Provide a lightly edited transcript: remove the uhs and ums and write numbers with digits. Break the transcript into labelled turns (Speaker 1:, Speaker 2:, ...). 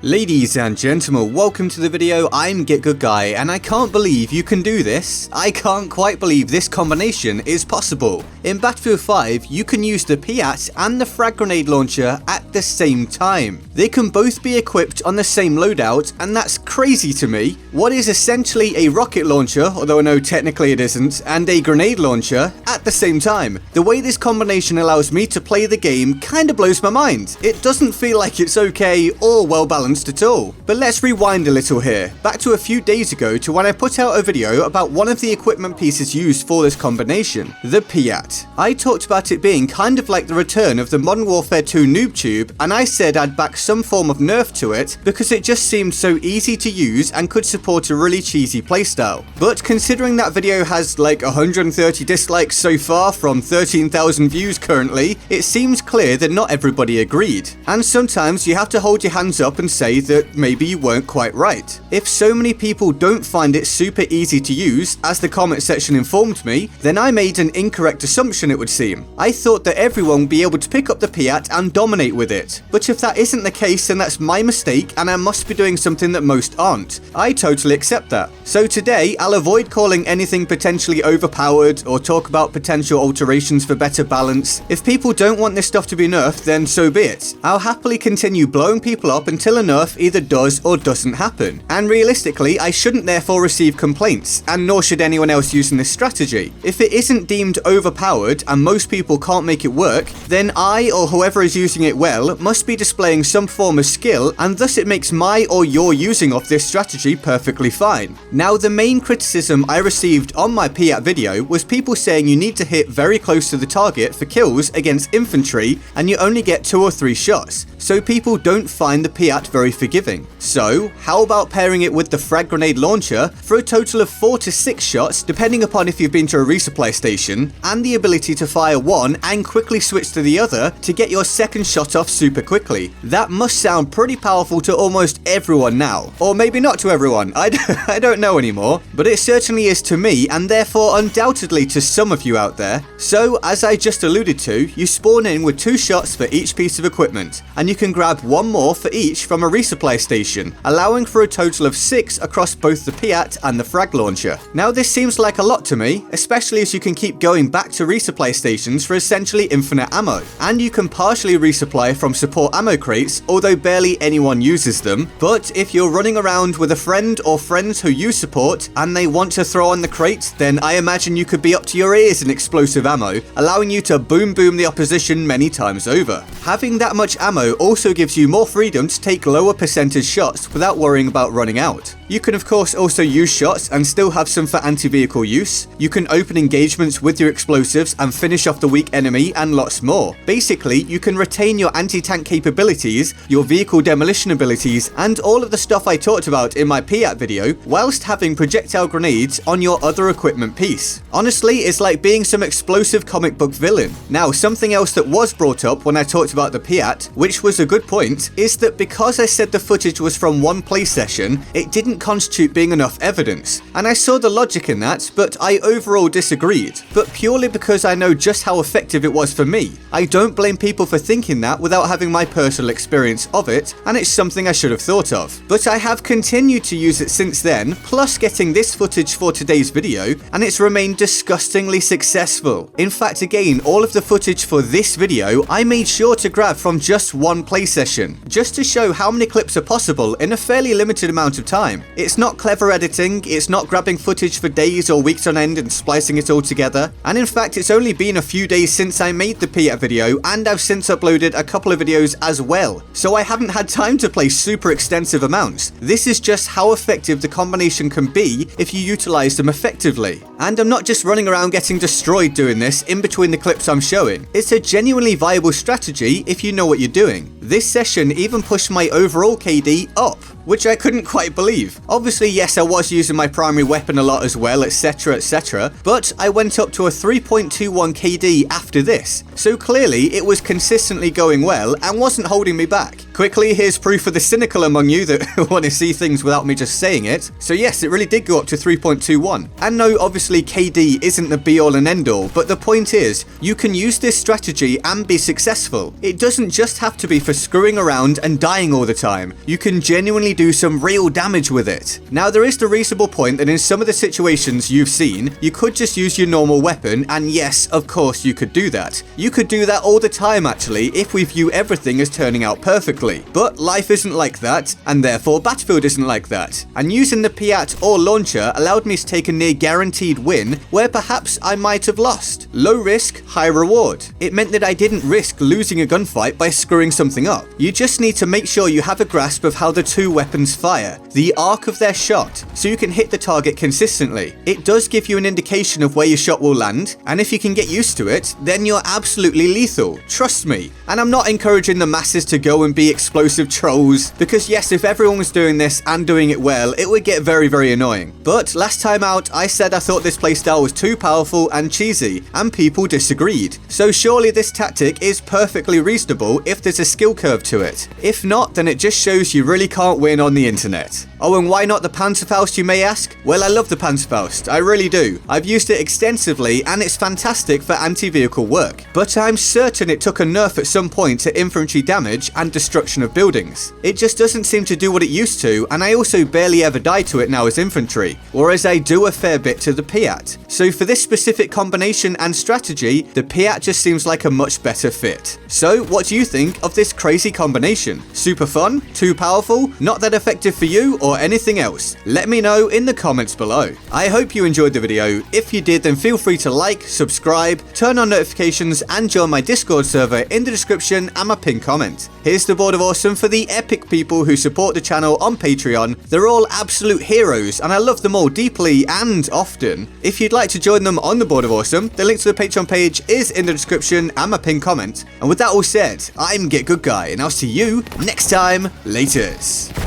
Speaker 1: Ladies and gentlemen, welcome to the video. I'm Get Good Guy, and I can't believe you can do this. I can't quite believe this combination is possible. In Battlefield 5, you can use the Piat and the frag grenade launcher at the same time. They can both be equipped on the same loadout, and that's crazy to me. What is essentially a rocket launcher, although I know technically it isn't, and a grenade launcher at the same time. The way this combination allows me to play the game kinda blows my mind. It doesn't feel like it's okay or well balanced at all. But let's rewind a little here, back to a few days ago to when I put out a video about one of the equipment pieces used for this combination, the Piat. I talked about it being kind of like the return of the Modern Warfare 2 noob tube, and I said I'd back some form of nerf to it because it just seemed so easy to use and could support a really cheesy playstyle. But considering that video has like 130 dislikes so far from 13,000 views currently, it seems clear that not everybody agreed. And sometimes you have to hold your hands up and say that maybe you weren't quite right. If so many people don't find it super easy to use, as the comment section informed me, then I made an incorrect assumption, it would seem. I thought that everyone would be able to pick up the Piat and dominate with it. But if that isn't the case, then that's my mistake and I must be doing something that most aren't. I totally accept that. So today, I'll avoid calling anything potentially overpowered or talk about potential alterations for better balance. If people don't want this stuff to be nerfed, then so be it. I'll happily continue blowing people up until a nerf either does or doesn't happen. And realistically, I shouldn't therefore receive complaints, and nor should anyone else using this strategy. If it isn't deemed overpowered and most people can't make it work, then I or whoever is using it well must be displaying some form of skill, and thus it makes my or your using of this strategy perfectly fine. Now, the main criticism I received on my Piat video was people saying you need to hit very close to the target for kills against infantry and you only get 2 or 3 shots, so people don't find the Piat very forgiving. So, how about pairing it with the frag grenade launcher for a total of 4 to 6 shots, depending upon if you've been to a resupply station, and the ability to fire one and quickly switch to the other to get your second shot off super quickly. That must sound pretty powerful to almost everyone now. Or maybe not to everyone, I don't know anymore, but it certainly is to me, and therefore undoubtedly to some of you out there. So, as I just alluded to, you spawn in with 2 shots for each piece of equipment, and you can grab 1 more for each from a resupply station, allowing for a total of 6 across both the Piat and the frag launcher. Now, this seems like a lot to me, especially as you can keep going back to resupply stations for essentially infinite ammo, and you can partially resupply from support ammo crates, although barely anyone uses them. But if you're running around with a friend or friends who use support and they want to throw on the crate, then I imagine you could be up to your ears in explosive ammo, allowing you to boom the opposition many times over. Having that much ammo also gives you more freedom to take lower percentage shots without worrying about running out. You can of course also use shots and still have some for anti-vehicle use. You can open engagements with your explosives and finish off the weak enemy, and lots more. Basically, you can retain your anti-tank capabilities, your vehicle demolition abilities, and all of the stuff I talked about in my Piat video, whilst having projectile grenades on your other equipment piece. Honestly, it's like being some explosive comic book villain. Now, something else that was brought up when I talked about the Piat, which was a good point, is that because I said the footage was from one play session, it didn't constitute being enough evidence. And I saw the logic in that, but I overall disagreed. But purely because I know just how effective it was for me. I don't blame people for thinking that without having my personal experience of it, and it's something I should have thought of. But I have continued to use it since then, plus getting this footage for today's video, and it's remained disgustingly successful. In fact, again, all of the footage for this video I made sure to grab from just one play session, just to show how many clips are possible in a fairly limited amount of time. It's not clever editing, it's not grabbing footage for days or weeks on end and splicing it all together, and in fact it's only been a few days since I made the Piat video, and I've since uploaded a couple of videos as well, so I haven't had time to play super extensive amounts. This is just how effective the combination can be if you utilize them effectively. And I'm not just running around getting destroyed doing this in between the clips I'm showing. It's a genuinely viable strategy if you know what you're doing. This session even pushed my overall KD up, which I couldn't quite believe. Obviously, yes, I was using my primary weapon a lot as well, etc, but I went up to a 3.21 KD after this, so clearly it was consistently going well and wasn't holding me back. Quickly, here's proof for the cynical among you that want to see things without me just saying it. So yes, it really did go up to 3.21. And no, obviously KD isn't the be all and end all, but the point is, you can use this strategy and be successful. It doesn't just have to be for for screwing around and dying all the time. You can genuinely do some real damage with it. Now, there is the reasonable point that in some of the situations you've seen, you could just use your normal weapon, and yes, of course you could do that. You could do that all the time actually, if we view everything as turning out perfectly. But life isn't like that, and therefore Battlefield isn't like that. And using the Piat or launcher allowed me to take a near guaranteed win where perhaps I might have lost. Low risk, high reward. It meant that I didn't risk losing a gunfight by screwing something up. You just need to make sure you have a grasp of how the two weapons fire, the arc of their shot, so you can hit the target consistently. It does give you an indication of where your shot will land, and if you can get used to it, then you're absolutely lethal, trust me. And I'm not encouraging the masses to go and be explosive trolls, because yes, if everyone was doing this and doing it well, it would get very annoying. But last time out, I said I thought this playstyle was too powerful and cheesy, and people disagreed. So surely this tactic is perfectly reasonable if there's a skill curve to it. If not, then it just shows you really can't win on the internet. Oh, and why not the Panzerfaust, you may ask? Well, I love the Panzerfaust, I really do. I've used it extensively and it's fantastic for anti-vehicle work. But I'm certain it took a nerf at some point to infantry damage and destruction of buildings. It just doesn't seem to do what it used to, and I also barely ever die to it now as infantry, whereas I do a fair bit to the Piat. So for this specific combination and strategy, the Piat just seems like a much better fit. So what do you think of this crazy combination? Super fun? Too powerful? Not that effective for you, or anything else? Let me know in the comments below. I hope you enjoyed the video. If you did, then feel free to like, subscribe, turn on notifications, and join my Discord server in the description and my pinned comment. Here's the Board of Awesome for the epic people who support the channel on Patreon. They're all absolute heroes, and I love them all deeply and often. If you'd like to join them on the Board of Awesome, the link to the Patreon page is in the description and my pinned comment. And with that all said, I'm Get Good Guy, and I'll see you next time. Laters.